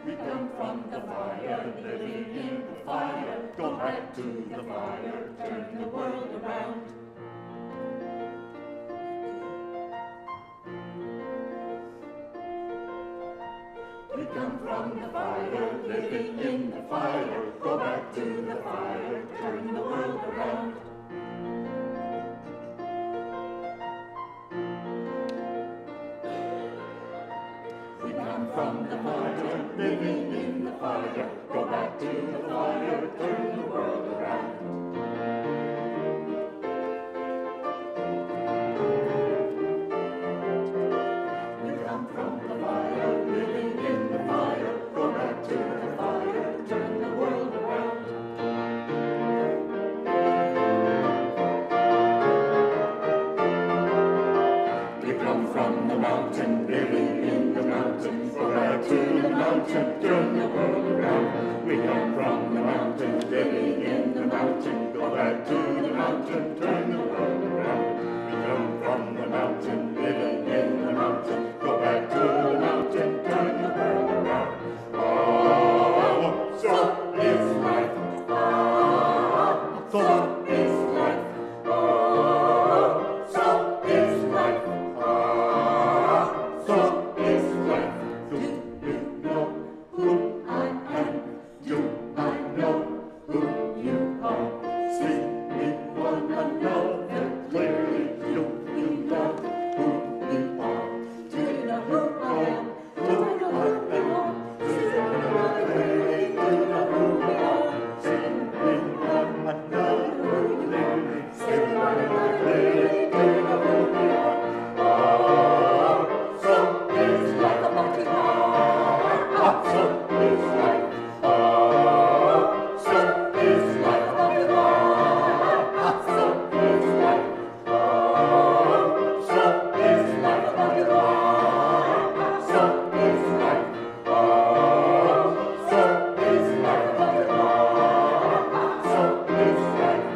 We come from the fire, living in the fire. Go back to the fire, turn the world around. We come from the fire, living in the fire. Go back to the fire, turn the world around. We come from the fire, living in the fire. Go back to the fire, turn the world around. We come from the fire, living in the fire. Go back to the fire, turn the world around. We come from the mountain, living in the mountain. Go back to the mountain, turn the world around. We come from the mountain, living in the mountain. Go back to the mountain, turn the world around. We come from the mountain, living in the mountain. Go back to the mountain, turn the world around. Oh, so is life. Oh, so is life. Oh, so is life. Oh, so is life. Do you know who I am? Do I know who you are? See me one another clearly. Do you know who you are? Do you know who I am? Do you know who you are? See me one another clearly. Do you know who we are? See me one another clearly. See me one another clearly. Do you know who we are? Oh, so is life. Oh, so is life. Oh, so is life. Oh, so is life. Oh, so is life. Oh, so is life. Oh, so is life. Oh, so is life.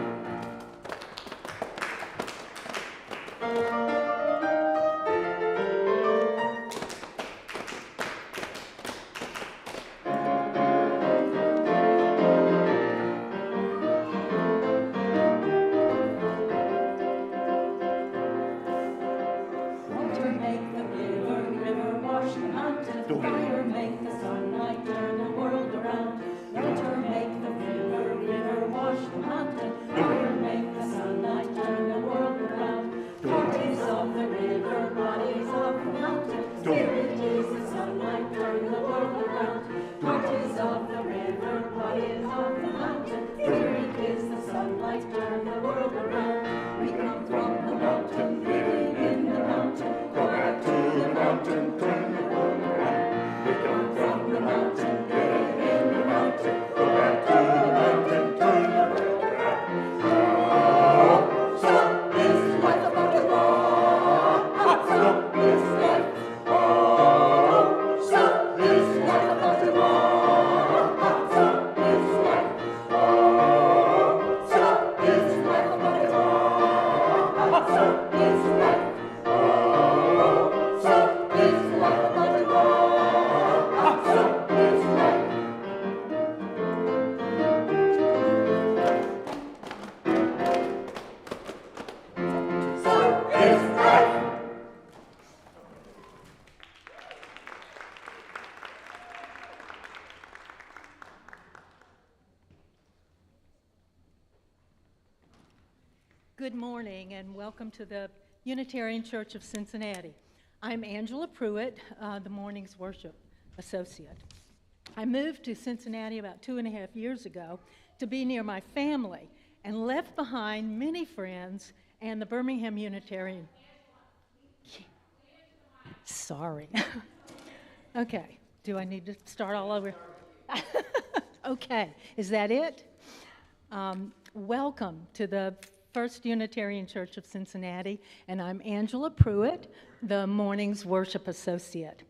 Water make the river, river wash the mountain. Fire make the sunlight, turn the world around. Water make the river, river wash the mountain. Fire make the sunlight, turn the world around. Bodies of the river, bodies of the mountain. Spirit is the sunlight, turn the world around. Bodies of the river, bodies of the mountain. Spirit is the sunlight, turn the world around. We come from the mountain, living in the mountain. Go back to the mountain, turn the world around. We come from the mountain, living in the mountain. Go back to the mountain, turn the world around. Oh, so is life. Oh, so is life. Oh, so is life. Oh, so is life. Oh, so is life. Oh, so is life. Oh, so is life. Oh, so is life. So is life. Good morning and welcome to the Unitarian Church of Cincinnati. I'm Angela Pruitt, the morning's worship associate. I moved to Cincinnati about 2.5 years ago to be near my family and left behind many friends and the Birmingham Unitarian. Sorry. Okay, do I need to start all over? Okay, is that it? Welcome to the First Unitarian Church of Cincinnati, and I'm Angela Pruitt, the morning's worship associate.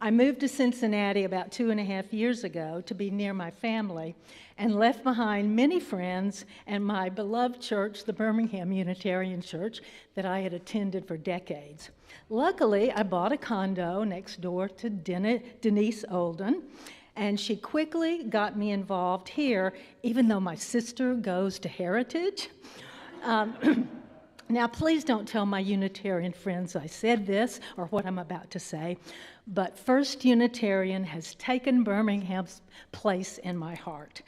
I moved to Cincinnati about 2.5 years ago to be near my family and left behind many friends and my beloved church, the Birmingham Unitarian Church, that I had attended for decades. Luckily, I bought a condo next door to Denise Olden, And she quickly got me involved here, even though my sister goes to Heritage. Now, please don't tell my Unitarian friends I said this or what I'm about to say, but First Unitarian has taken Birmingham's place in my heart.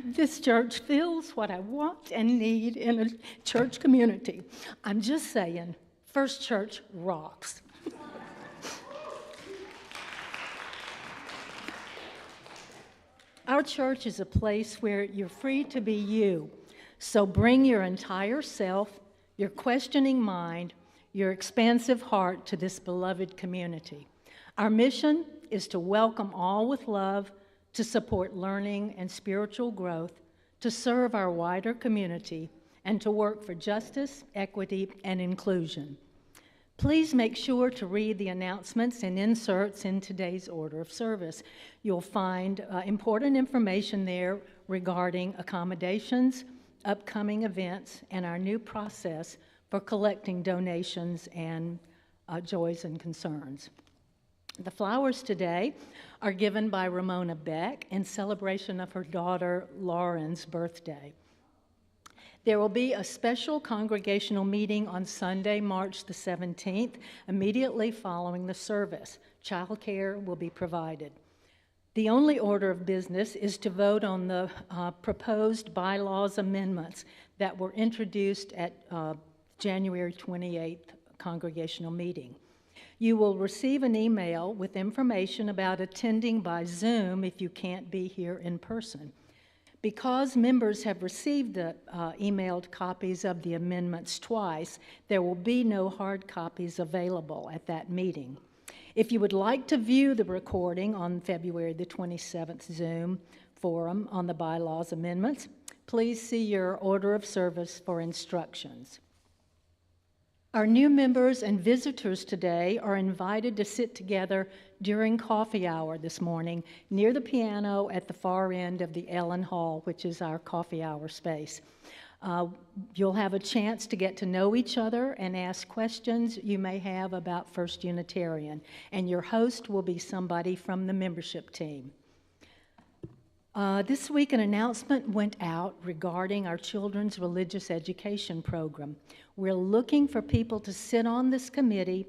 This church fills what I want and need in a church community. I'm just saying, First Church rocks. Our church is a place where you're free to be you. So bring your entire self, your questioning mind, your expansive heart to this beloved community. Our mission is to welcome all with love, to support learning and spiritual growth, to serve our wider community, and to work for justice, equity, and inclusion. Please make sure to read the announcements and inserts in today's order of service. You'll find important information there regarding accommodations, upcoming events, and our new process for collecting donations and joys and concerns. The flowers today are given by Ramona Beck in celebration of her daughter Lauren's birthday. There will be a special congregational meeting on Sunday, March the 17th, immediately following the service. Childcare will be provided. The only order of business is to vote on the proposed bylaws amendments that were introduced at January 28th congregational meeting. You will receive an email with information about attending by Zoom if you can't be here in person. Because members have received the emailed copies of the amendments twice, there will be no hard copies available at that meeting. If you would like to view the recording on February the 27th Zoom forum on the bylaws amendments, please see your order of service for instructions. Our new members and visitors today are invited to sit together during coffee hour this morning near the piano at the far end of the Ellen Hall, which is our coffee hour space. You'll have a chance to get to know each other and ask questions you may have about First Unitarian, and your host will be somebody from the membership team. This week, an announcement went out regarding our children's religious education program. We're looking for people to sit on this committee,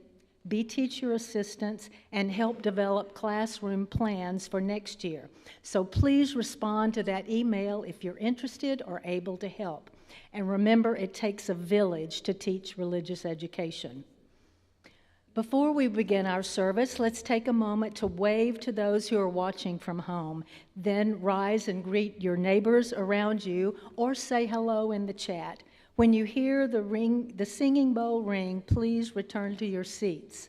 be teacher assistants, and help develop classroom plans for next year. So please respond to that email if you're interested or able to help. And remember, it takes a village to teach religious education. Before we begin our service, let's take a moment to wave to those who are watching from home. Then rise and greet your neighbors around you or say hello in the chat. When you hear the singing bowl ring, please return to your seats.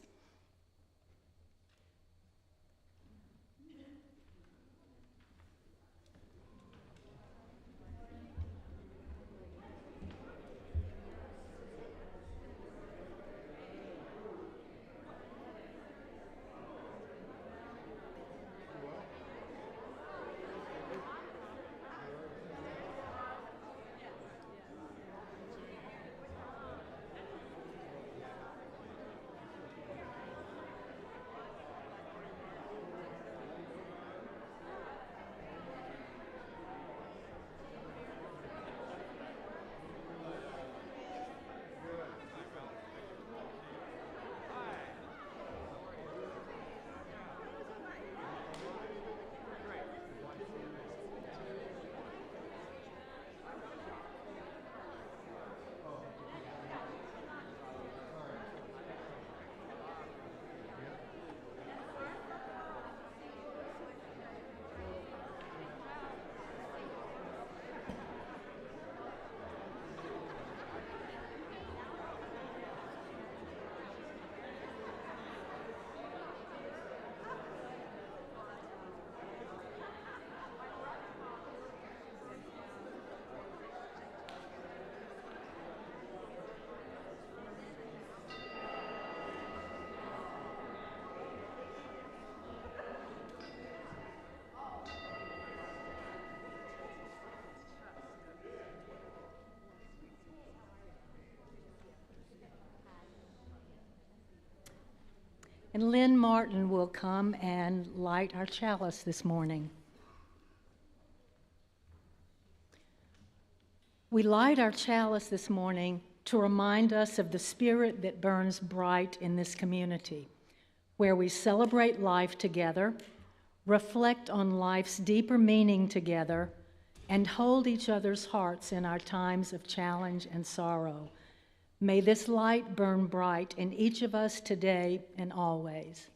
and Lynn Martin will come and light our chalice this morning. We light our chalice this morning to remind us of the spirit that burns bright in this community, where we celebrate life together, reflect on life's deeper meaning together, and hold each other's hearts in our times of challenge and sorrow. May this light burn bright in each of us today and always.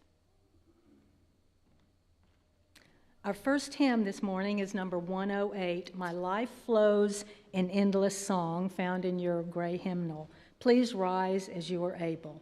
Our first hymn this morning is number 108, My Life Flows in Endless Song, found in your gray hymnal. Please rise as you are able.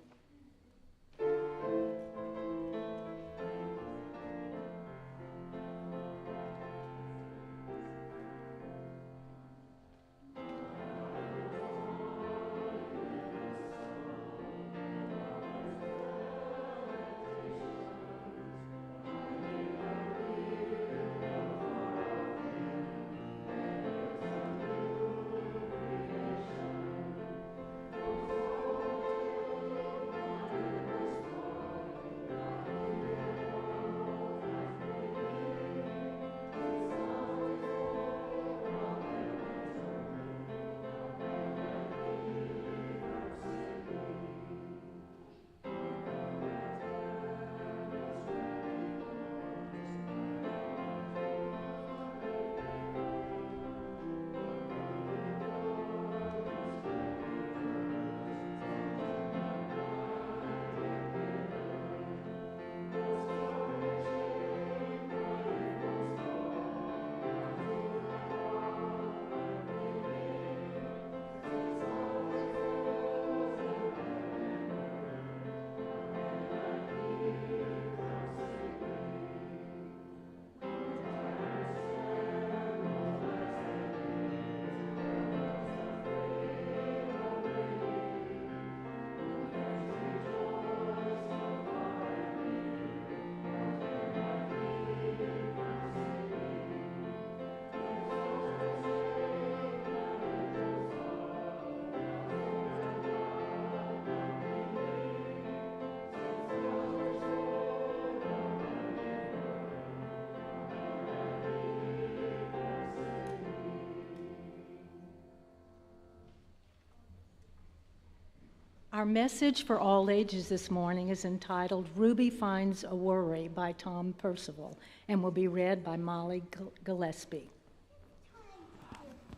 Our message for all ages this morning is entitled Ruby Finds a Worry by Tom Percival and will be read by Molly Gillespie.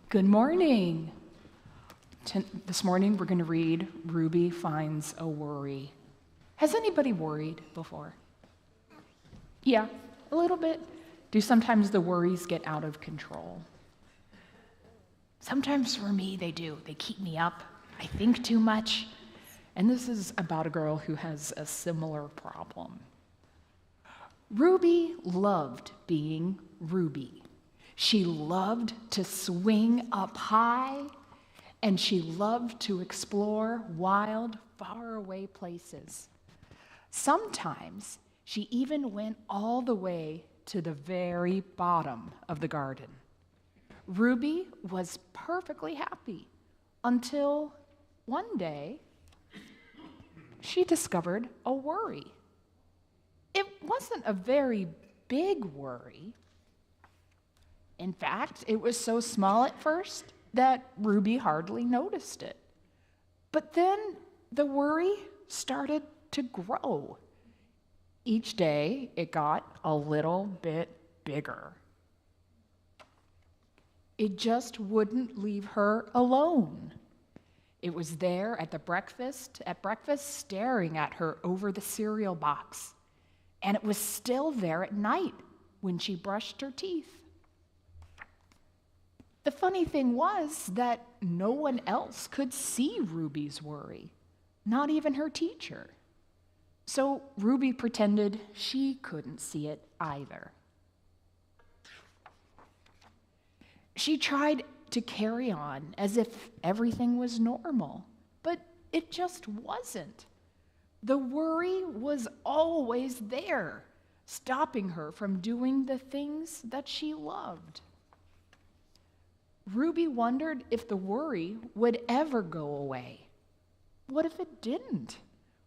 Good morning. This morning we're going to read Ruby Finds a Worry. Has anybody worried before? Yeah, a little bit. Do sometimes the worries get out of control? Sometimes for me they do. They keep me up. I think too much. And this is about a girl who has a similar problem. Ruby loved being Ruby. She loved to swing up high, and she loved to explore wild, faraway places. Sometimes she even went all the way to the very bottom of the garden. Ruby was perfectly happy until one day, she discovered a worry. It wasn't a very big worry. In fact, it was so small at first that Ruby hardly noticed it. But then the worry started to grow. Each day, it got a little bit bigger. It just wouldn't leave her alone. It was there at breakfast, staring at her over the cereal box. And it was still there at night when she brushed her teeth. The funny thing was that no one else could see Ruby's worry, not even her teacher. So Ruby pretended she couldn't see it either. She tried to carry on as if everything was normal, but it just wasn't. The worry was always there, stopping her from doing the things that she loved. Ruby wondered if the worry would ever go away. What if it didn't?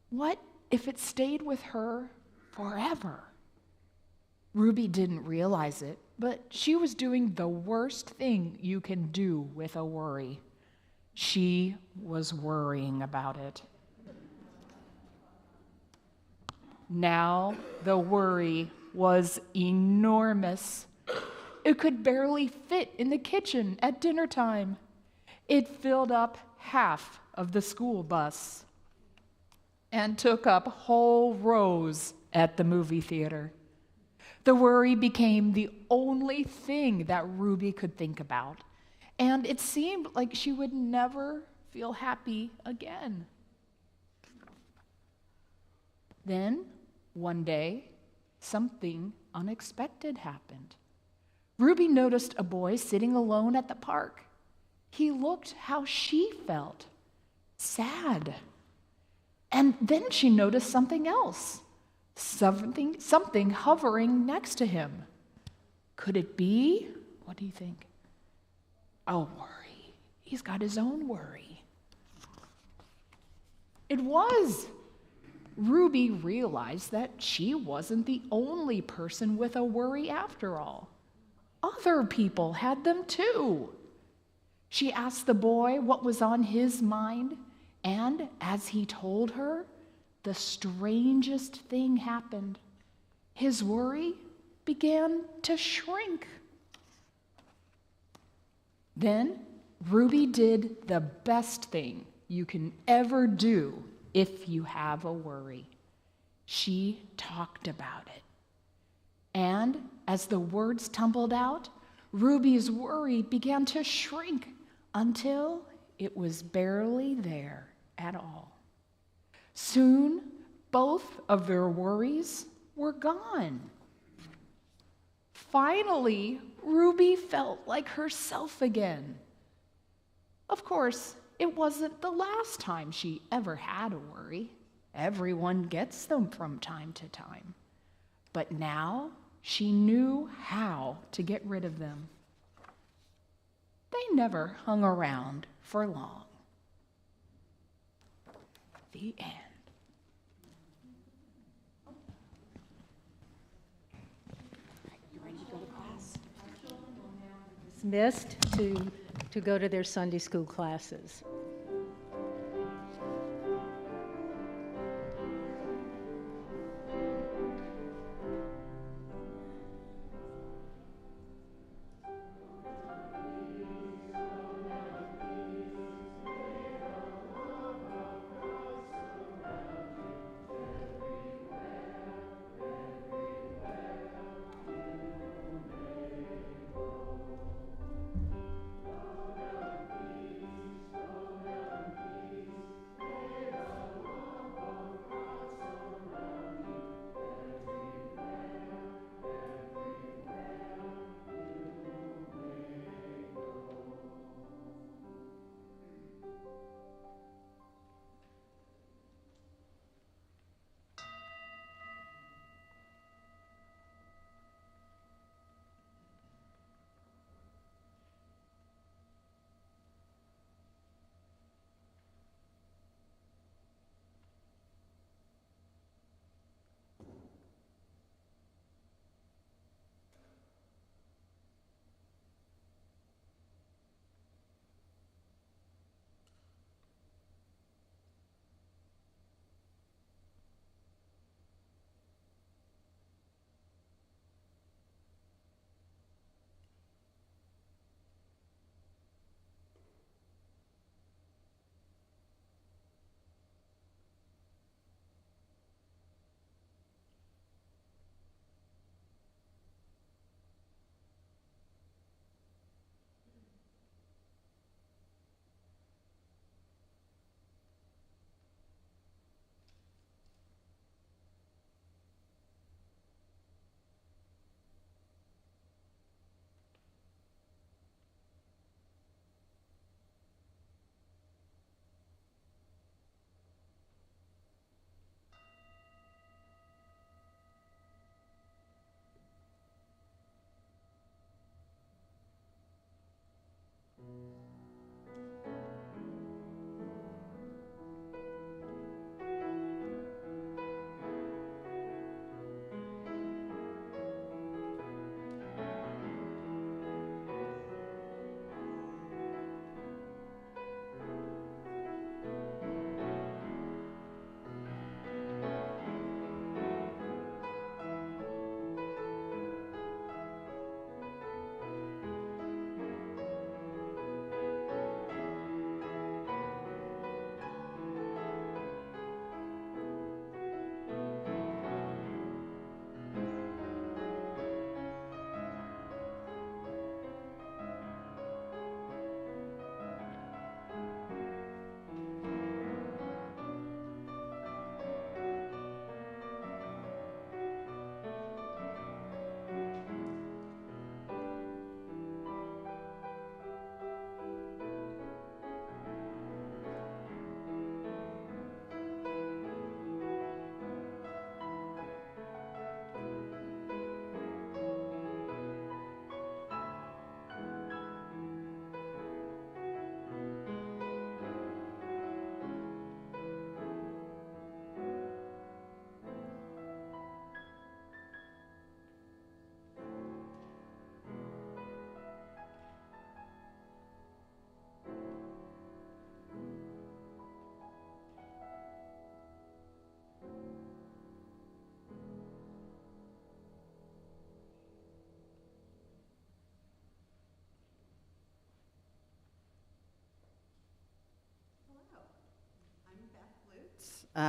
What if it stayed with her forever? Ruby didn't realize it, but she was doing the worst thing you can do with a worry. She was worrying about it. Now the worry was enormous. It could barely fit in the kitchen at dinner time. It filled up half of the school bus and took up whole rows at the movie theater. The worry became the only thing that Ruby could think about, and it seemed like she would never feel happy again. Then, one day, something unexpected happened. Ruby noticed a boy sitting alone at the park. He looked how she felt, sad. And then she noticed something else, something hovering next to him. Could it be? What do you think? A worry. He's got his own worry. It was. Ruby realized that she wasn't the only person with a worry after all. Other people had them too. She asked the boy what was on his mind, and as he told her, the strangest thing happened. His worry began to shrink. Then Ruby did the best thing you can ever do if you have a worry. She talked about it. And as the words tumbled out, Ruby's worry began to shrink until it was barely there at all. Soon, both of their worries were gone. Finally, Ruby felt like herself again. Of course, it wasn't the last time she ever had a worry. Everyone gets them from time to time. But now she knew how to get rid of them. They never hung around for long. The end. You ready to go to class? Dismissed to go to their Sunday school classes.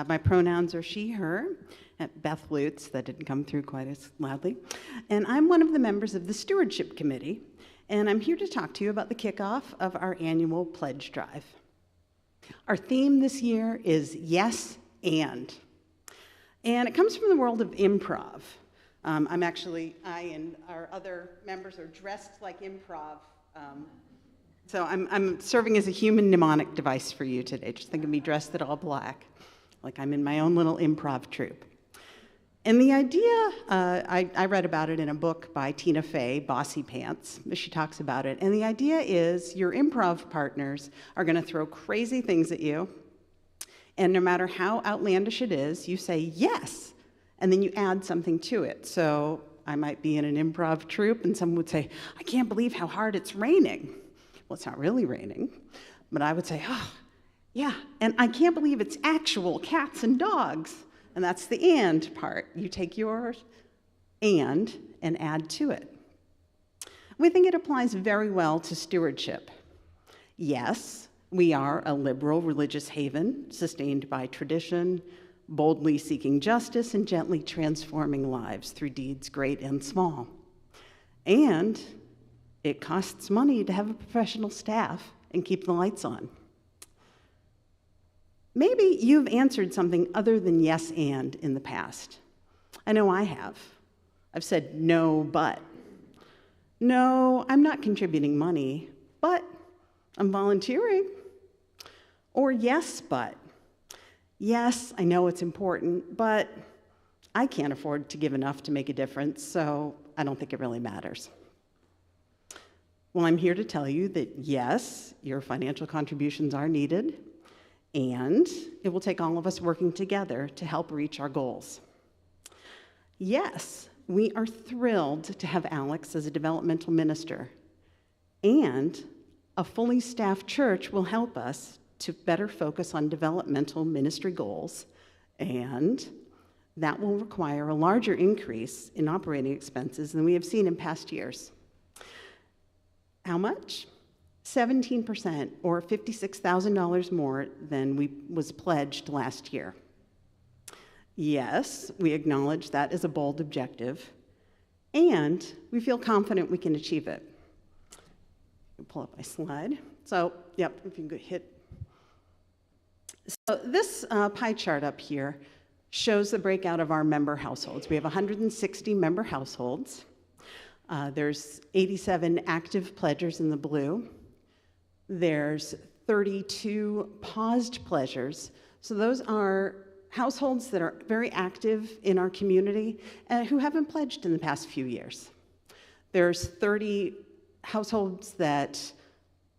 My pronouns are she, her. Beth Lutz, that didn't come through quite as loudly. And I'm one of the members of the Stewardship Committee, and I'm here to talk to you about the kickoff of our annual pledge drive. Our theme this year is Yes and it comes from the world of improv. I and our other members are dressed like improv. So I'm serving as a human mnemonic device for you today. Just think of me dressed in all black, like I'm in my own little improv troupe. And the idea, I read about it in a book by Tina Fey, Bossy Pants. She talks about it. And the idea is your improv partners are going to throw crazy things at you. And no matter how outlandish it is, you say yes. And then you add something to it. So I might be in an improv troupe and someone would say, I can't believe how hard it's raining. Well, it's not really raining. But I would say, oh, yeah. And I can't believe it's actual cats and dogs. And that's the and part. You take yours and add to it. We think it applies very well to stewardship. Yes, we are a liberal religious haven sustained by tradition, boldly seeking justice and gently transforming lives through deeds great and small. And it costs money to have a professional staff and keep the lights on. Maybe you've answered something other than yes and in the past. I know I have. I've said no, but. No, I'm not contributing money, but I'm volunteering. Or yes, but. Yes, I know it's important, but I can't afford to give enough to make a difference, so I don't think it really matters. Well, I'm here to tell you that yes, your financial contributions are needed, and it will take all of us working together to help reach our goals. Yes, we are thrilled to have Alex as a developmental minister, and a fully staffed church will help us to better focus on developmental ministry goals, and that will require a larger increase in operating expenses than we have seen in past years. How much? 17%, or $56,000 more than was pledged last year. Yes, we acknowledge that is a bold objective, and we feel confident we can achieve it. I'll pull up my slide. So, yep, if you can hit. So this pie chart up here shows the breakout of our member households. We have 160 member households. There's 87 active pledgers in the blue. There's 32 paused pledgers. So those are households that are very active in our community and who haven't pledged in the past few years. There's 30 households that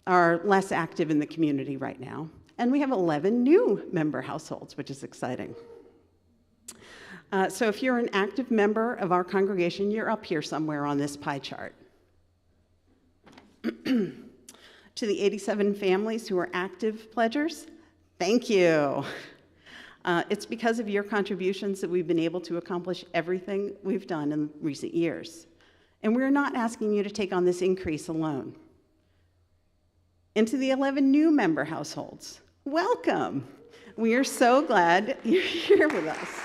are less active in the community right now. And we have 11 new member households, which is exciting. So if you're an active member of our congregation, you're up here somewhere on this pie chart. To the 87 families who are active pledgers, thank you. It's because of your contributions that we've been able to accomplish everything we've done in recent years. And we're not asking you to take on this increase alone. And to the 11 new member households, welcome. We are so glad you're here with us.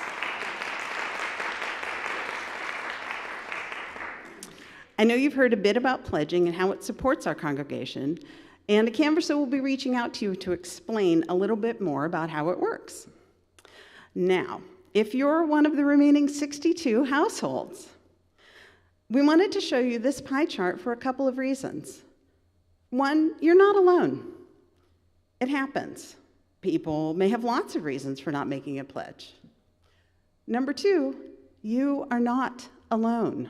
I know you've heard a bit about pledging and how it supports our congregation, and a canvasser will be reaching out to you to explain a little bit more about how it works. Now, if you're one of the remaining 62 households, we wanted to show you this pie chart for a couple of reasons. One, you're not alone. It happens. People may have lots of reasons for not making a pledge. Number two, you are not alone.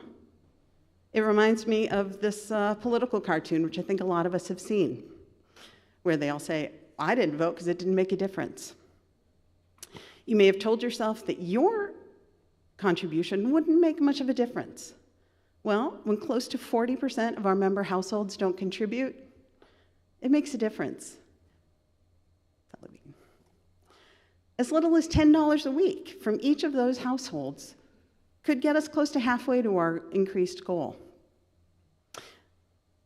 It reminds me of this political cartoon, which I think a lot of us have seen, where they all say, I didn't vote because it didn't make a difference. You may have told yourself that your contribution wouldn't make much of a difference. Well, when close to 40% of our member households don't contribute, it makes a difference. As little as $10 a week from each of those households could get us close to halfway to our increased goal.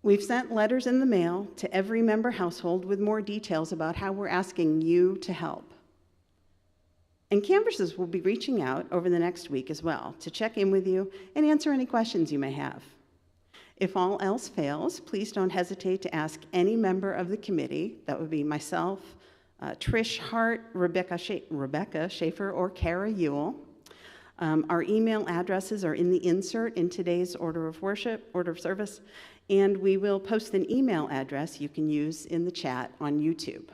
We've sent letters in the mail to every member household with more details about how we're asking you to help. And Canvassers will be reaching out over the next week as well to check in with you and answer any questions you may have. If all else fails, please don't hesitate to ask any member of the committee. That would be myself, Trish Hart, Rebecca Schaefer, or Kara Ewell. Our email addresses are in the insert in today's order of service, and we will post an email address you can use in the chat on YouTube.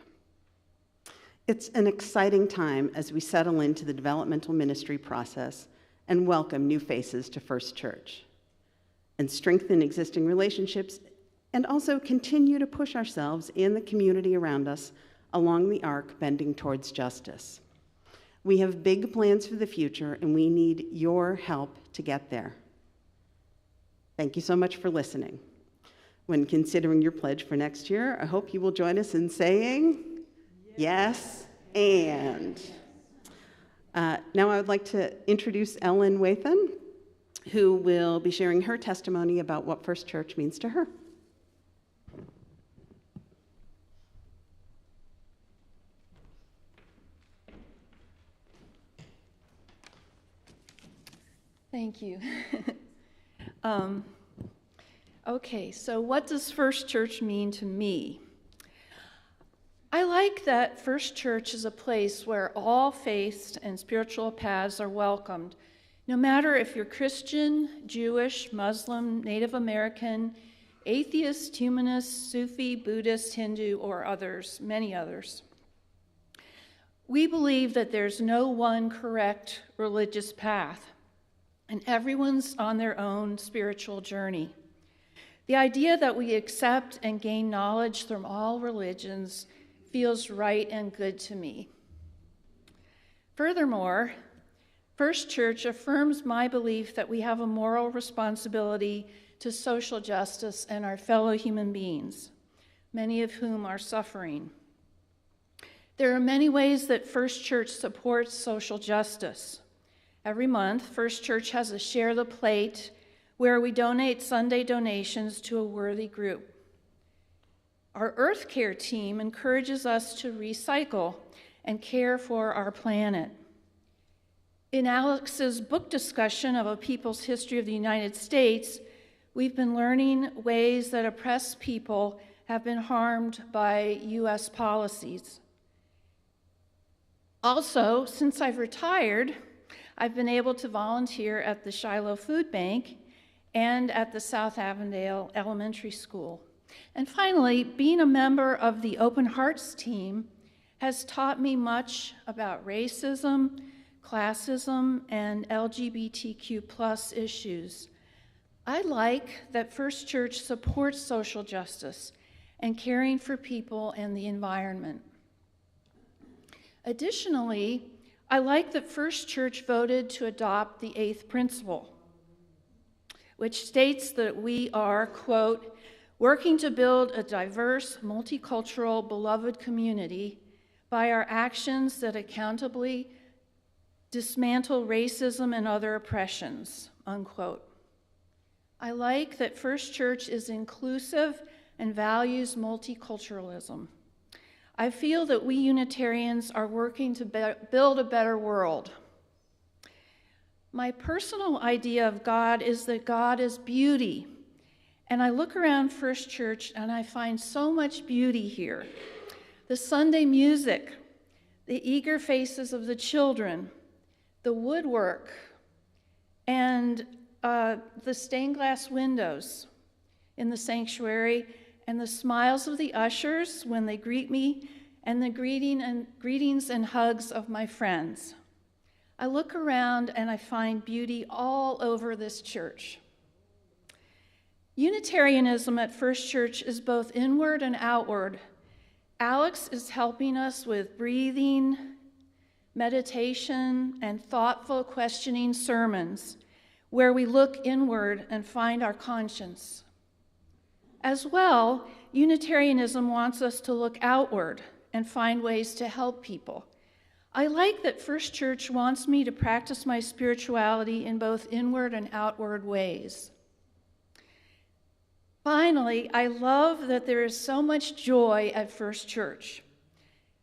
It's an exciting time as we settle into the developmental ministry process and welcome new faces to First Church, and strengthen existing relationships, and also continue to push ourselves and the community around us along the arc bending towards justice. We have big plans for the future, and we need your help to get there. Thank you so much for listening. When considering your pledge for next year, I hope you will join us in saying, yes, and. Now I would like to introduce Ellen Wathan, who will be sharing her testimony about what First Church means to her. Thank you. Okay, so what does First Church mean to me? I like that First Church is a place where all faiths and spiritual paths are welcomed, no matter if you're Christian, Jewish, Muslim, Native American, atheist, humanist, Sufi, Buddhist, Hindu, or others, many others. We believe that there's no one correct religious path, and everyone's on their own spiritual journey. The idea that we accept and gain knowledge from all religions feels right and good to me. Furthermore, First Church affirms my belief that we have a moral responsibility to social justice and our fellow human beings, many of whom are suffering. There are many ways that First Church supports social justice. Every month, First Church has a Share the Plate where we donate Sunday donations to a worthy group. Our Earth Care team encourages us to recycle and care for our planet. In Alex's book discussion of A People's History of the United States, we've been learning ways that oppressed people have been harmed by U.S. policies. Also, since I've retired, I've been able to volunteer at the Shiloh Food Bank and at the South Avondale Elementary School. And finally, being a member of the Open Hearts team has taught me much about racism, classism, and LGBTQ+ issues. I like that First Church supports social justice and caring for people and the environment. Additionally, I like that First Church voted to adopt the 8th principle, which states that we are, quote, working to build a diverse, multicultural, beloved community by our actions that accountably dismantle racism and other oppressions, unquote. I like that First Church is inclusive and values multiculturalism. I feel that we Unitarians are working to build a better world. My personal idea of God is that God is beauty. And I look around First Church and I find so much beauty here. The Sunday music, the eager faces of the children, the woodwork, and the stained glass windows in the sanctuary, and the smiles of the ushers when they greet me, and the greetings and hugs of my friends. I look around and I find beauty all over this church. Unitarianism at First Church is both inward and outward. Alex is helping us with breathing, meditation, and thoughtful questioning sermons where we look inward and find our conscience. As well, Unitarianism wants us to look outward and find ways to help people. I like that First Church wants me to practice my spirituality in both inward and outward ways. Finally, I love that there is so much joy at First Church.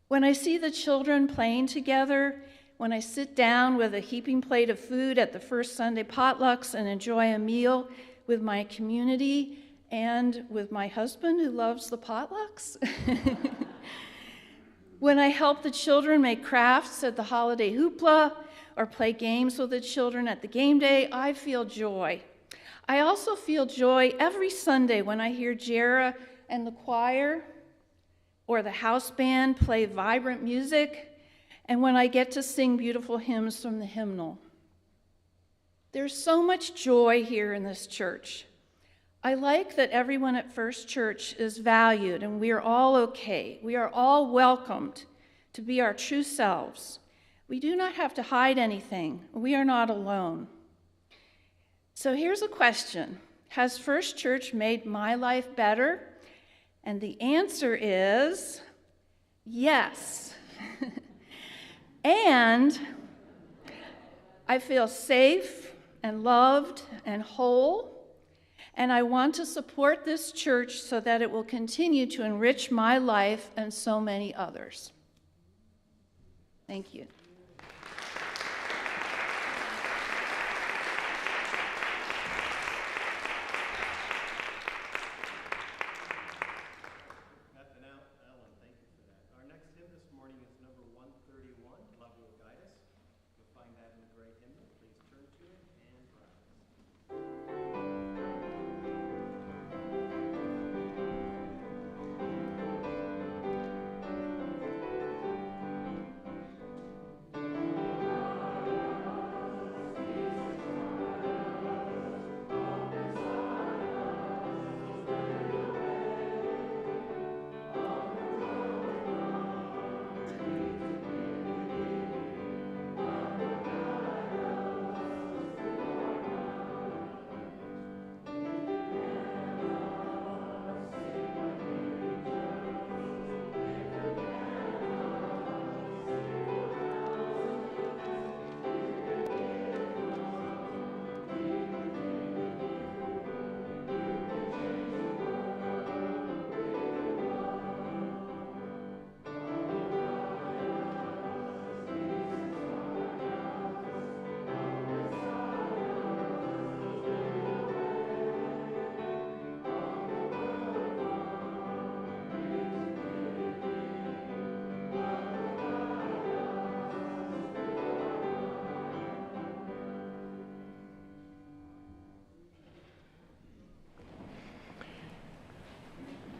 When I see the children playing together, when I sit down with a heaping plate of food at the first Sunday potlucks and enjoy a meal with my community and with my husband who loves the potlucks. When I help the children make crafts at the holiday hoopla or play games with the children at the game day, I feel joy. I also feel joy every Sunday when I hear Jera and the choir or the house band play vibrant music, and when I get to sing beautiful hymns from the hymnal. There's so much joy here in this church. I like that everyone at First Church is valued and we are all okay. We are all welcomed to be our true selves. We do not have to hide anything. We are not alone. So here's a question. Has First Church made my life better? And the answer is yes. And I feel safe and loved and whole. And I want to support this church so that it will continue to enrich my life and so many others. Thank you. Alan, thank you for that. Our next hymn this morning is number 131, Love Will Guide Us. You'll find that in the great hymnal. Please turn to it and rise.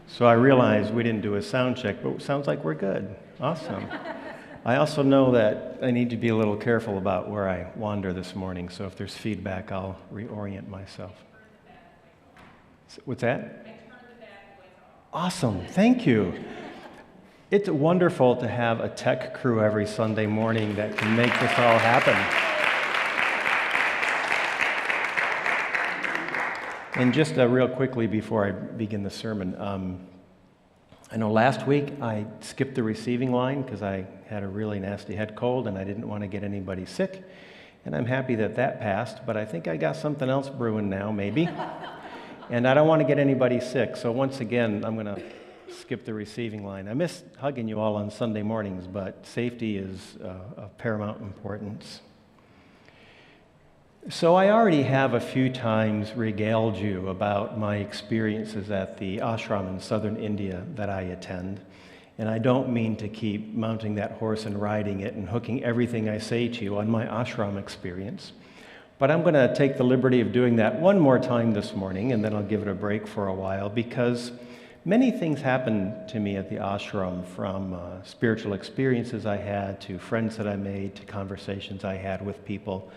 So I realize we didn't do a sound check, but it sounds like we're good. Awesome. I also know that I need to be a little careful about where I wander this morning, so if there's feedback, I'll reorient myself. What's that? Awesome, thank you. It's wonderful to have a tech crew every Sunday morning that can make this all happen. And just real quickly before I begin the sermon, I know last week I skipped the receiving line because I had a really nasty head cold and I didn't want to get anybody sick. And I'm happy that that passed, but I think I got something else brewing now, maybe. And I don't want to get anybody sick, so once again, I'm going to skip the receiving line. I miss hugging you all on Sunday mornings, but safety is of paramount importance. So I already have a few times regaled you about my experiences at the ashram in southern India that I attend. And I don't mean to keep mounting that horse and riding it and hooking everything I say to you on my ashram experience. But I'm going to take the liberty of doing that one more time this morning, and then I'll give it a break for a while, because many things happened to me at the ashram, from spiritual experiences I had, to friends that I made, to conversations I had with people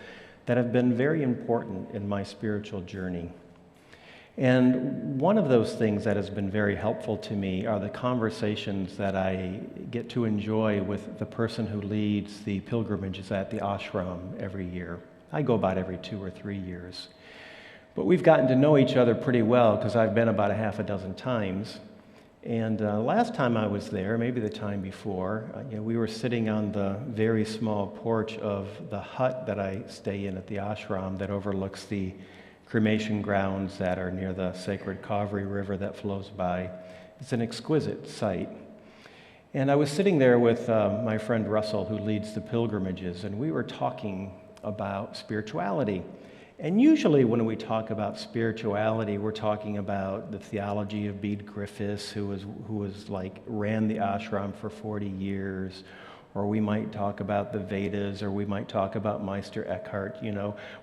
that have been very important in my spiritual journey. And one of those things that has been very helpful to me are the conversations that I get to enjoy with the person who leads the pilgrimages at the ashram every year. I go about every 2 or 3 years. But we've gotten to know each other pretty well because I've been about a half a dozen times. And last time I was there, maybe the time before, we were sitting on the very small porch of the hut that I stay in at the ashram that overlooks the cremation grounds that are near the sacred Kaveri River that flows by. It's an exquisite sight. And I was sitting there with my friend Russell, who leads the pilgrimages, and we were talking about spirituality. And usually when we talk about spirituality, we're talking about the theology of Bede Griffiths, who ran the ashram for 40 years, or we might talk about the Vedas, or we might talk about Meister Eckhart.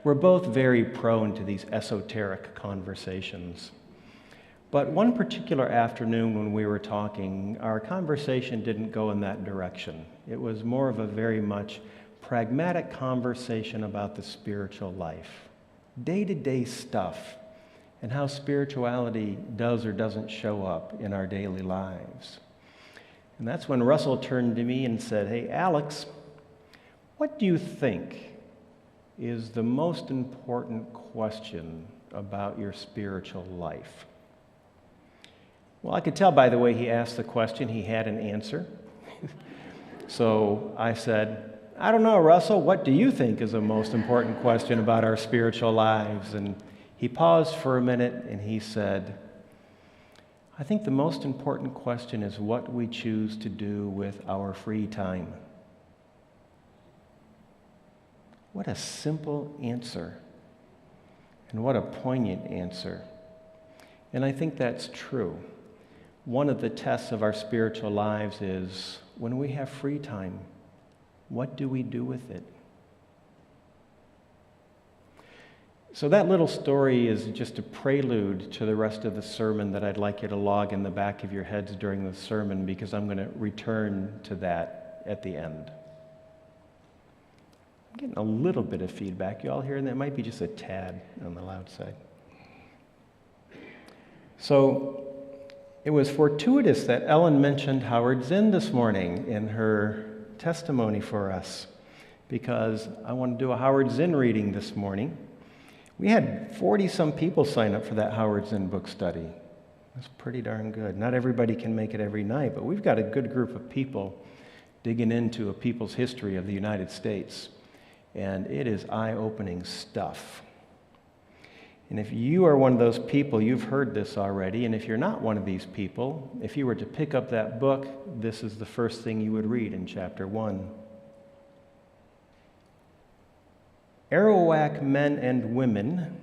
We're both very prone to these esoteric conversations. But one particular afternoon when we were talking, our conversation didn't go in that direction. It was more of a very much pragmatic conversation about the spiritual life, day-to-day stuff, and how spirituality does or doesn't show up in our daily lives. And that's when Russell turned to me and said, "Hey, Alex, what do you think is the most important question about your spiritual life?" Well, I could tell by the way he asked the question, he had an answer. So I said, "I don't know, Russell, what do you think is the most important question about our spiritual lives?" And he paused for a minute and he said, "I think the most important question is what we choose to do with our free time." What a simple answer, and what a poignant answer. And I think that's true. One of the tests of our spiritual lives is when we have free time, what do we do with it? So that little story is just a prelude to the rest of the sermon that I'd like you to log in the back of your heads during the sermon, because I'm going to return to that at the end. I'm getting a little bit of feedback. You all hearing that? It might be just a tad on the loud side. So it was fortuitous that Ellen mentioned Howard Zinn this morning in her testimony for us, because I want to do a Howard Zinn reading this morning. We had 40-some people sign up for that Howard Zinn book study. That's pretty darn good. Not everybody can make it every night, but we've got a good group of people digging into a people's history of the United States, and it is eye-opening stuff. And if you are one of those people, you've heard this already, and if you're not one of these people, if you were to pick up that book, this is the first thing you would read in chapter 1. Arawak men and women,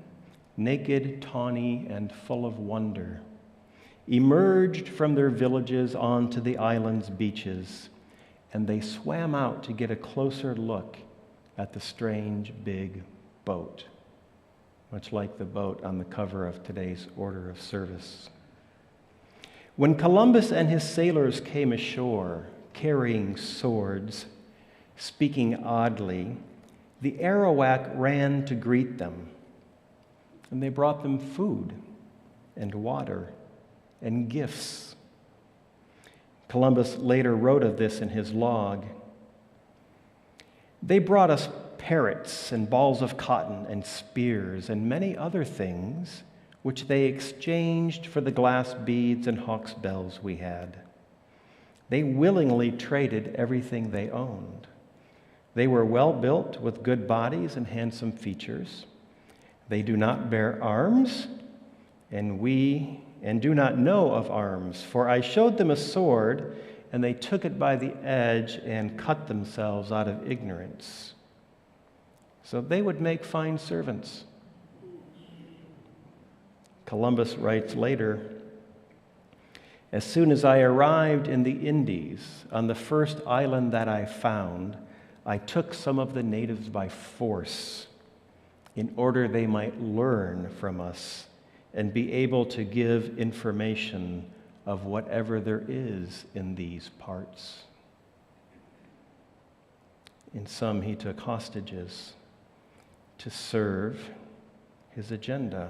naked, tawny, and full of wonder, emerged from their villages onto the island's beaches, and they swam out to get a closer look at the strange big boat, much like the boat on the cover of today's order of service. When Columbus and his sailors came ashore, carrying swords, speaking oddly, the Arawak ran to greet them, and they brought them food and water and gifts. Columbus later wrote of this in his log. "They brought us parrots and balls of cotton and spears and many other things which they exchanged for the glass beads and hawk's bells we had. They willingly traded everything they owned. They were well built with good bodies and handsome features. They do not bear arms, and do not know of arms, for I showed them a sword, and they took it by the edge and cut themselves out of ignorance. So they would make fine servants." Columbus writes later, "As soon as I arrived in the Indies, on the first island that I found, I took some of the natives by force, in order they might learn from us and be able to give information of whatever there is in these parts." In some, he took hostages to serve his agenda.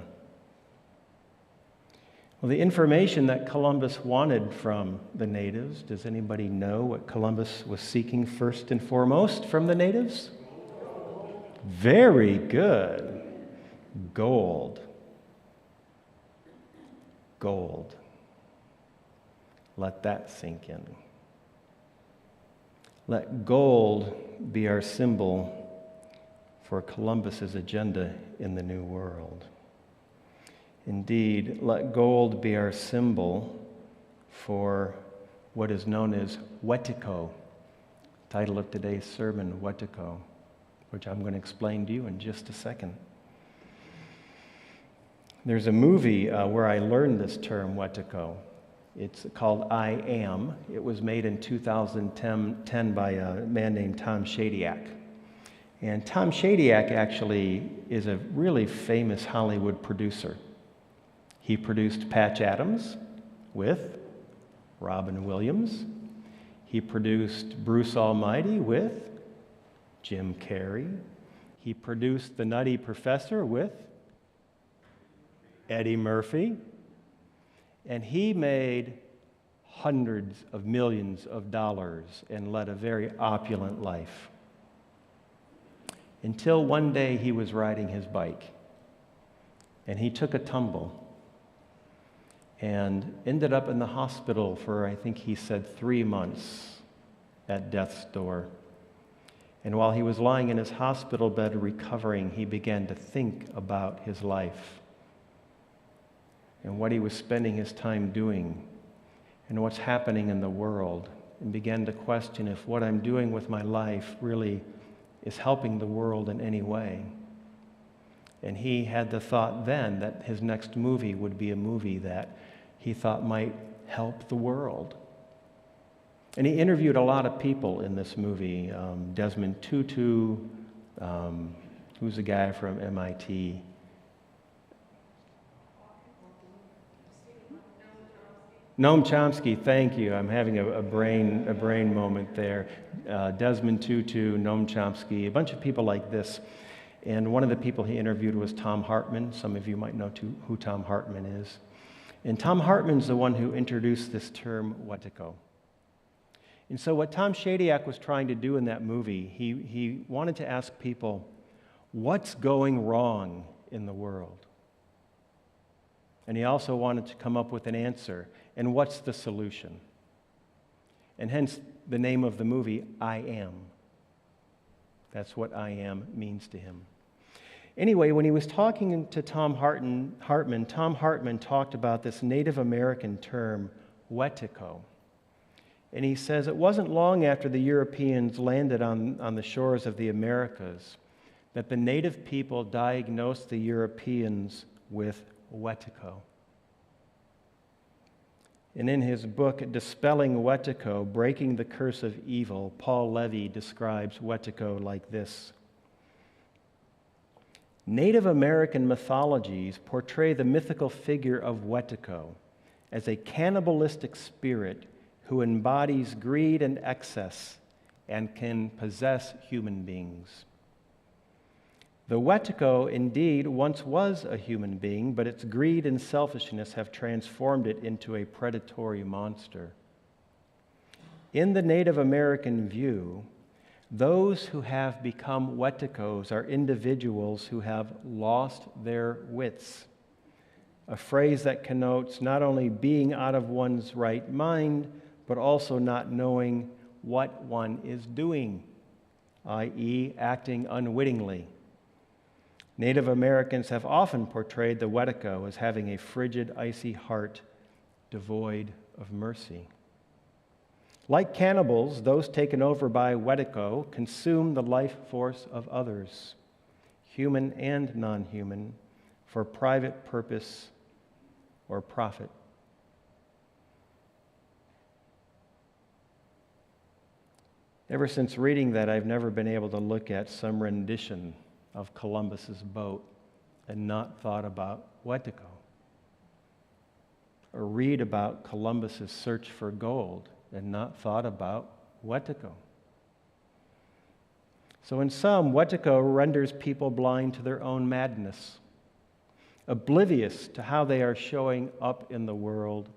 Well, the information that Columbus wanted from the natives, does anybody know what Columbus was seeking first and foremost from the natives? Very good. Gold. Gold. Let that sink in. Let gold be our symbol for Columbus's agenda in the New World. Indeed, let gold be our symbol for what is known as Wetiko. Title of today's sermon, Wetiko, which I'm going to explain to you in just a second. There's a movie where I learned this term, Wetiko. It's called I Am. It was made in 2010 by a man named Tom Shadyac. And Tom Shadyac actually is a really famous Hollywood producer. He produced Patch Adams with Robin Williams. He produced Bruce Almighty with Jim Carrey. He produced The Nutty Professor with Eddie Murphy. And he made hundreds of millions of dollars and led a very opulent life. Until one day he was riding his bike and he took a tumble and ended up in the hospital for, I think he said, 3 months at death's door. And while he was lying in his hospital bed recovering, he began to think about his life and what he was spending his time doing and what's happening in the world, and began to question if what I'm doing with my life really is helping the world in any way. And he had the thought then that his next movie would be a movie that he thought might help the world. And he interviewed a lot of people in this movie. Desmond Tutu, who's a guy from MIT. Noam Chomsky, thank you. I'm having a brain moment there. Desmond Tutu, Noam Chomsky, a bunch of people like this. And one of the people he interviewed was Thom Hartmann. Some of you might know who Thom Hartmann is. And Thom Hartmann's the one who introduced this term, Wetiko. And so what Tom Shadyac was trying to do in that movie, he wanted to ask people, what's going wrong in the world? And he also wanted to come up with an answer. And what's the solution? And hence the name of the movie, I Am. That's what I Am means to him. Anyway, when he was talking to Thom Hartmann, Thom Hartmann talked about this Native American term, Wetiko. And he says it wasn't long after the Europeans landed on the shores of the Americas that the native people diagnosed the Europeans with Wetiko. And in his book, Dispelling Wetiko, Breaking the Curse of Evil, Paul Levy describes Wetiko like this. Native American mythologies portray the mythical figure of Wetiko as a cannibalistic spirit who embodies greed and excess and can possess human beings. The Wetiko indeed once was a human being, but its greed and selfishness have transformed it into a predatory monster. In the Native American view, those who have become Wetikos are individuals who have lost their wits, a phrase that connotes not only being out of one's right mind, but also not knowing what one is doing, i.e., acting unwittingly. Native Americans have often portrayed the Wetiko as having a frigid, icy heart devoid of mercy. Like cannibals, those taken over by Wetiko consume the life force of others, human and non-human, for private purpose or profit. Ever since reading that, I've never been able to look at some rendition of Columbus's boat and not thought about Wetiko, or read about Columbus's search for gold and not thought about Wetiko. So in sum, Wetiko renders people blind to their own madness, oblivious to how they are showing up in the world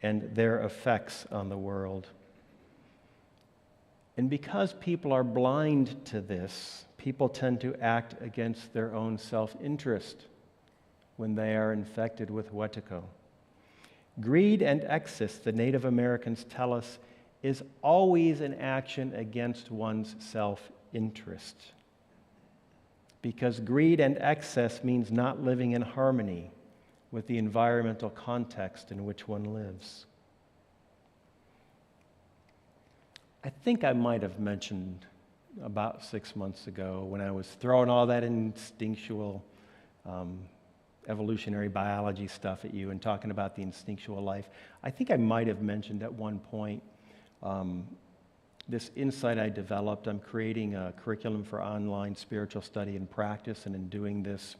and their effects on the world. And because people are blind to this, people tend to act against their own self-interest when they are infected with Wetiko. Greed and excess, the Native Americans tell us, is always an action against one's self-interest. Because greed and excess means not living in harmony with the environmental context in which one lives. I think I might have mentioned about 6 months ago when I was throwing all that instinctual evolutionary biology stuff at you and talking about the instinctual life. I think I might have mentioned at one point this insight I developed. I'm creating a curriculum for online spiritual study and practice, and in doing this,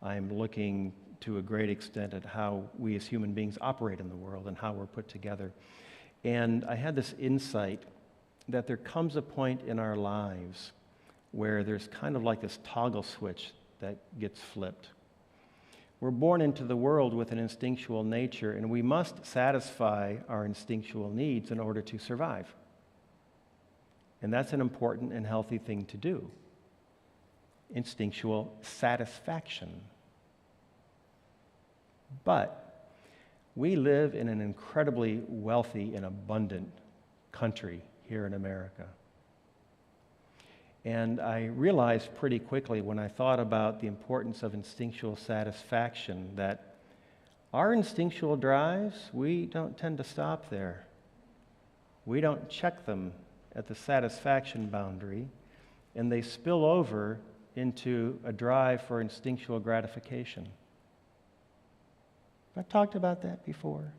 I'm looking to a great extent at how we as human beings operate in the world and how we're put together. And I had this insight that there comes a point in our lives where there's kind of like this toggle switch that gets flipped. We're born into the world with an instinctual nature, and we must satisfy our instinctual needs in order to survive. And that's an important and healthy thing to do. Instinctual satisfaction. But we live in an incredibly wealthy and abundant country here in America. And I realized pretty quickly when I thought about the importance of instinctual satisfaction that our instinctual drives, we don't tend to stop there. We don't check them at the satisfaction boundary, and they spill over into a drive for instinctual gratification. I've talked about that before.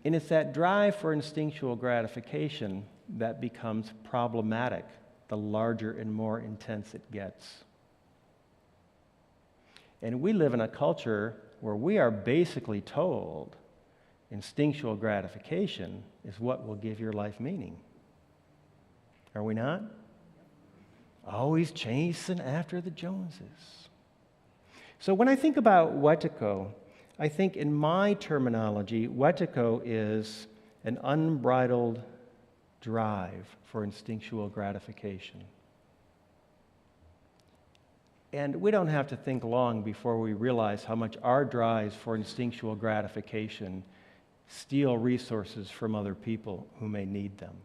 And it's that drive for instinctual gratification that becomes problematic the larger and more intense it gets. And we live in a culture where we are basically told instinctual gratification is what will give your life meaning. Are we not? Always chasing after the Joneses. So when I think about Wetiko, I think in my terminology, Wetiko is an unbridled drive for instinctual gratification. And we don't have to think long before we realize how much our drives for instinctual gratification steal resources from other people who may need them.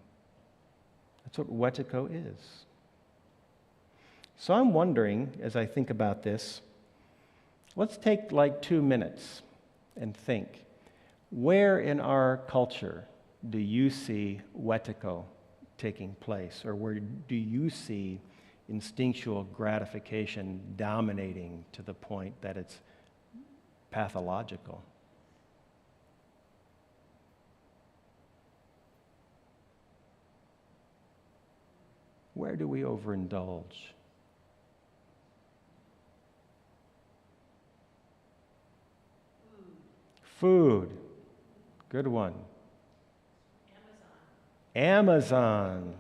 That's what Wetiko is. So I'm wondering, as I think about this, let's take like 2 minutes and think. Where in our culture do you see Wetiko taking place? Or where do you see instinctual gratification dominating to the point that it's pathological? Where do we overindulge? Food. Good one. Amazon.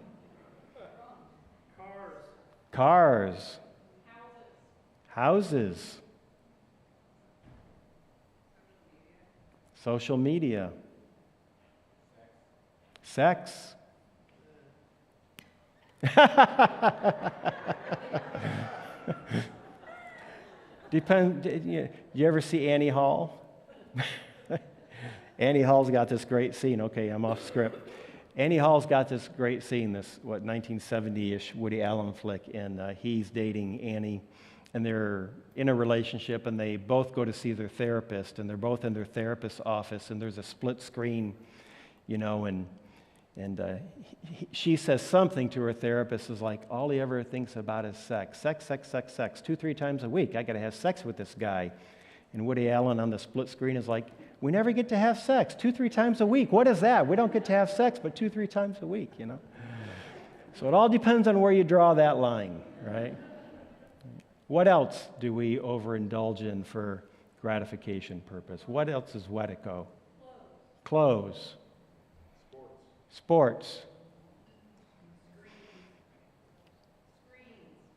Cars. Houses. Social media. Sex. You ever see Annie Hall? Annie Hall's got this great scene. Okay, I'm off script. Annie Hall's got this great scene, this 1970-ish Woody Allen flick, and he's dating Annie, and they're in a relationship, and they both go to see their therapist, and they're both in their therapist's office, and there's a split screen, and she says something to her therapist is like, all he ever thinks about is sex. Sex, 2-3 times a week. I got to have sex with this guy. And Woody Allen on the split screen is like, we never get to have sex 2-3 times a week. What is that? We don't get to have sex but 2-3 times a week, So it all depends on where you draw that line, right? What else do we overindulge in for gratification purpose? What else is Wetiko? Clothes. Sports.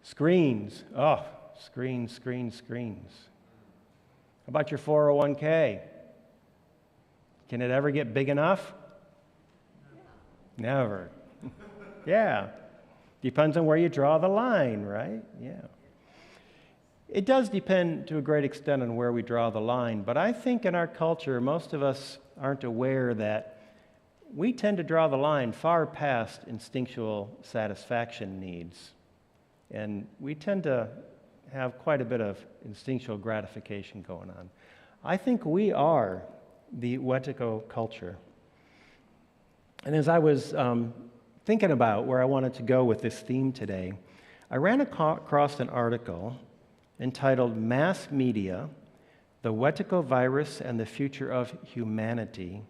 Screens. Oh, screens. How about your 401k? Can it ever get big enough? Never. Yeah. Depends on where you draw the line, right? Yeah. It does depend to a great extent on where we draw the line, but I think in our culture, most of us aren't aware that we tend to draw the line far past instinctual satisfaction needs. And we tend to have quite a bit of instinctual gratification going on. I think we are the Wetiko culture. And as I was thinking about where I wanted to go with this theme today, I ran across an article entitled Mass Media, the Wetiko Virus and the Future of Humanity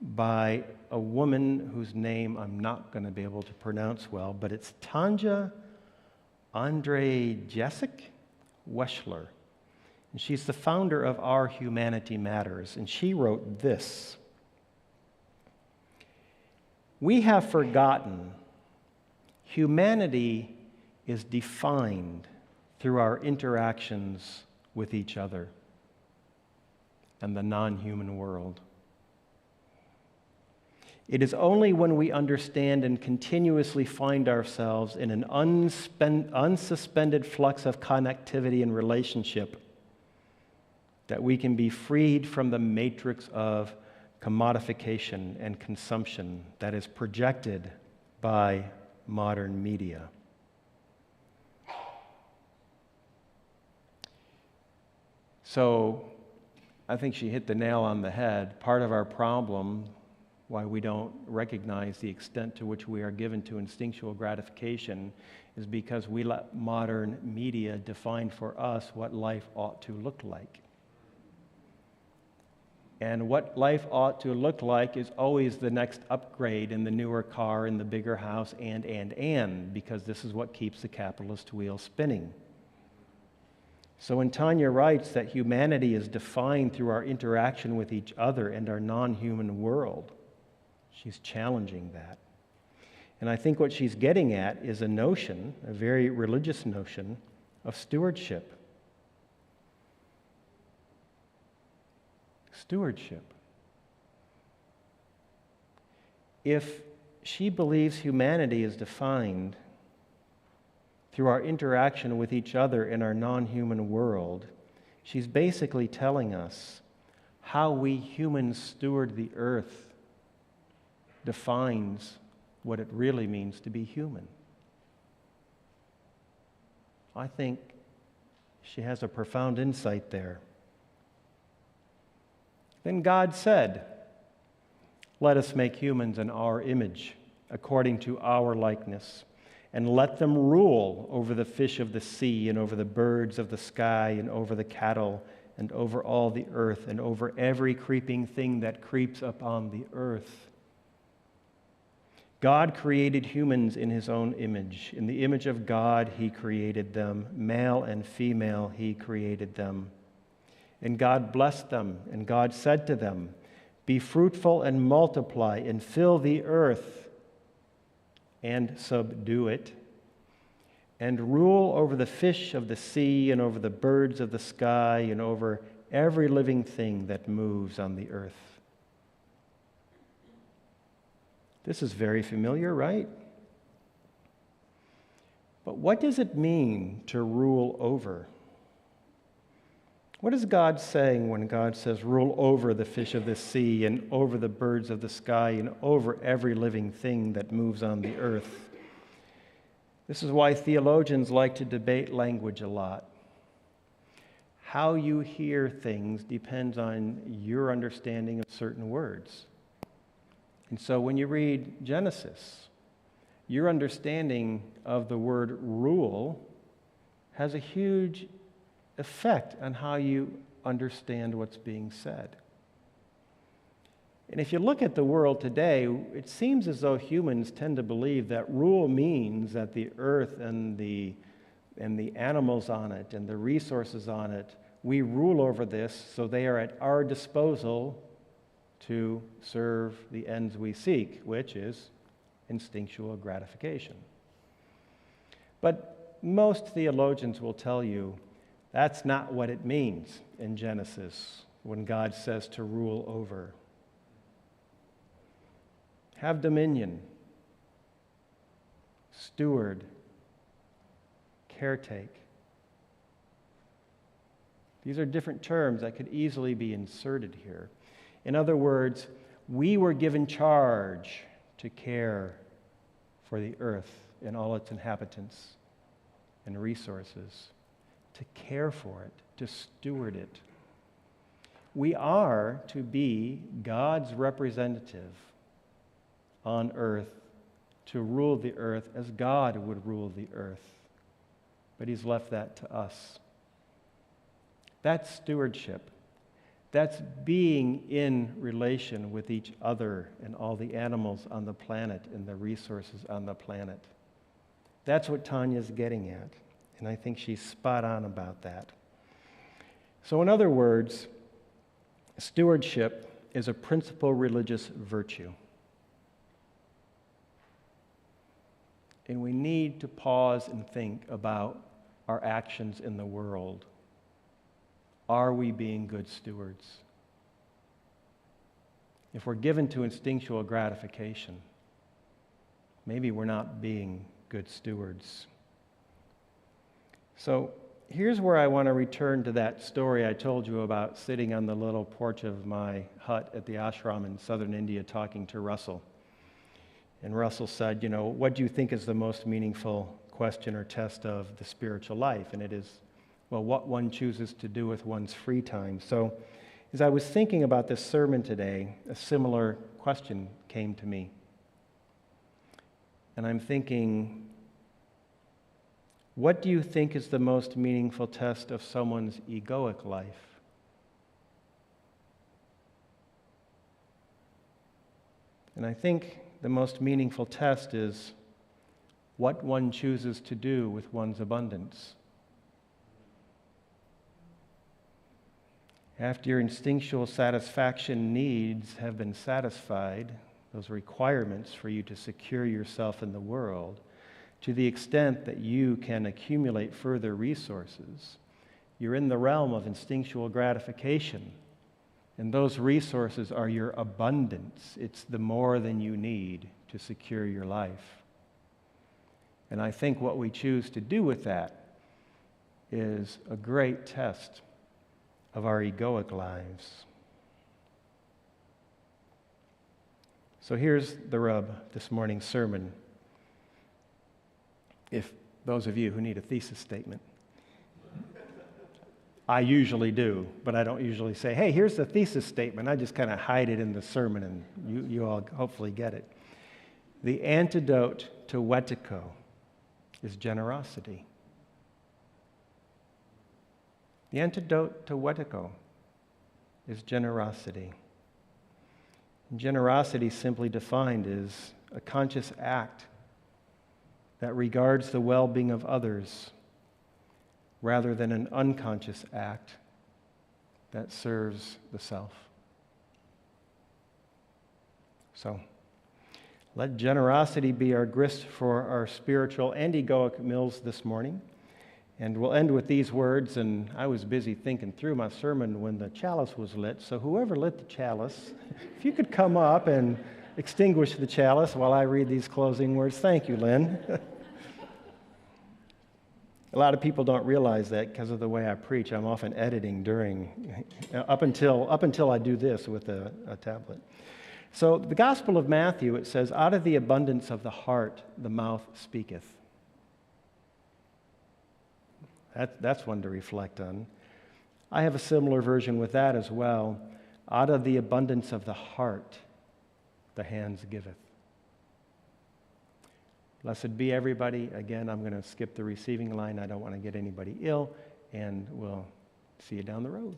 by a woman whose name I'm not going to be able to pronounce well, but it's Tanja Andrzejczyk Weschler. And she's the founder of Our Humanity Matters, and she wrote this: "We have forgotten humanity is defined through our interactions with each other and the non-human world. It is only when we understand and continuously find ourselves in an unsuspended flux of connectivity and relationship that we can be freed from the matrix of commodification and consumption that is projected by modern media." So I think she hit the nail on the head. Part of our problem, why we don't recognize the extent to which we are given to instinctual gratification, is because we let modern media define for us what life ought to look like. And what life ought to look like is always the next upgrade in the newer car, in the bigger house, and, because this is what keeps the capitalist wheel spinning. So when Tanya writes that humanity is defined through our interaction with each other and our non-human world, she's challenging that. And I think what she's getting at is a notion, a very religious notion, of stewardship. Stewardship. If she believes humanity is defined through our interaction with each other in our non-human world, she's basically telling us how we humans steward the earth defines what it really means to be human. I think she has a profound insight there. Then God said, "Let us make humans in our image, according to our likeness, and let them rule over the fish of the sea, and over the birds of the sky, and over the cattle, and over all the earth, and over every creeping thing that creeps upon the earth." God created humans in his own image. In the image of God, he created them. Male and female, he created them. And God blessed them, and God said to them, "Be fruitful and multiply, and fill the earth, and subdue it, and rule over the fish of the sea, and over the birds of the sky, and over every living thing that moves on the earth." This is very familiar, right? But what does it mean to rule over? What is God saying when God says, "Rule over the fish of the sea, and over the birds of the sky, and over every living thing that moves on the earth"? This is why theologians like to debate language a lot. How you hear things depends on your understanding of certain words. And so when you read Genesis, your understanding of the word rule has a huge effect on how you understand what's being said. And if you look at the world today, it seems as though humans tend to believe that rule means that the earth and the animals on it and the resources on it, we rule over this, so they are at our disposal to serve the ends we seek, which is instinctual gratification. But most theologians will tell you that's not what it means in Genesis when God says to rule over. Have dominion, steward, caretake. These are different terms that could easily be inserted here. In other words, we were given charge to care for the earth and all its inhabitants and resources, to care for it, to steward it. We are to be God's representative on earth to rule the earth as God would rule the earth. But he's left that to us. That's stewardship. That's being in relation with each other and all the animals on the planet and the resources on the planet. That's what Tanya's getting at, and I think she's spot on about that. So in other words, stewardship is a principal religious virtue. And we need to pause and think about our actions in the world. Are we being good stewards? If we're given to instinctual gratification, maybe we're not being good stewards. So here's where I want to return to that story I told you about sitting on the little porch of my hut at the ashram in southern India talking to Russell. And Russell said, you know, what do you think is the most meaningful question or test of the spiritual life? And it is, well, what one chooses to do with one's free time. So as I was thinking about this sermon today, a similar question came to me. And I'm thinking, what do you think is the most meaningful test of someone's egoic life? And I think the most meaningful test is what one chooses to do with one's abundance. After your instinctual satisfaction needs have been satisfied, those requirements for you to secure yourself in the world, to the extent that you can accumulate further resources, you're in the realm of instinctual gratification. And those resources are your abundance. It's the more than you need to secure your life. And I think what we choose to do with that is a great test of our egoic lives. So here's the rub of this morning's sermon. If those of you who need a thesis statement, I usually do, but I don't usually say, hey, here's the thesis statement. I just kind of hide it in the sermon, and you all hopefully get it. The antidote to Wetiko is generosity. The antidote to Wetiko is generosity. And generosity, simply defined, is a conscious act that regards the well-being of others rather than an unconscious act that serves the self. So, let generosity be our grist for our spiritual and egoic meals this morning. And we'll end with these words, and I was busy thinking through my sermon when the chalice was lit, so whoever lit the chalice, if you could come up and extinguish the chalice while I read these closing words. Thank you, Lynn. A lot of people don't realize that because of the way I preach. I'm often editing up until I do this with a tablet. So the Gospel of Matthew, it says, out of the abundance of the heart, the mouth speaketh. That's one to reflect on. I have a similar version with that as well. Out of the abundance of the heart, the hands giveth. Blessed be everybody. Again, I'm going to skip the receiving line. I don't want to get anybody ill, and we'll see you down the road.